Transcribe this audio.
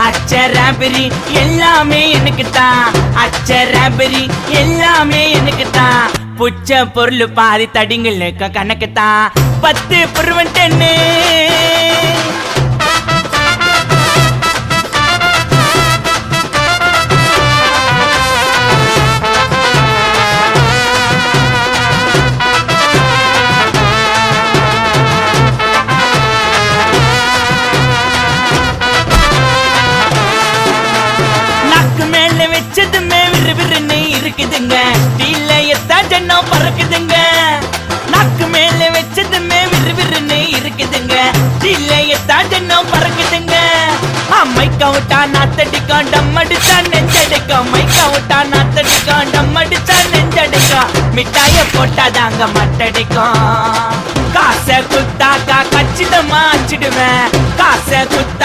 அச்சராபரி எல்லாமே எனக்கு தான், அச்சராபரி எல்லாமே எனக்கு தான். புச்ச பொருள் பாதி தடிங்களுக்கு கணக்கு தான் 10 புருவன் 10. வச்சதுமே விறுவிறுன்னு இருக்குதுங்க, தீல எத்தா ஜன்னம் பறக்குதுங்க. நாக்கு மேல வச்சதுமே விறுவிறுன்னு இருக்குதுங்க, தீல எத்தா ஜன்னம் பறக்குதுங்க. மைக்கா விட்டா நாத்தடிக்கும், டம் அடிச்சா நெஞ்சடிக்கும். மைக்கா விட்டா நாத்தடிக்கும், டம் அடிச்சா நெஞ்சடிக்கும். மிட்டாய போட்டாதாங்க மட்டடிக்கும். காசை குத்தாக்கா கச்சிதமா அச்சிடுவேன், காசை குத்தா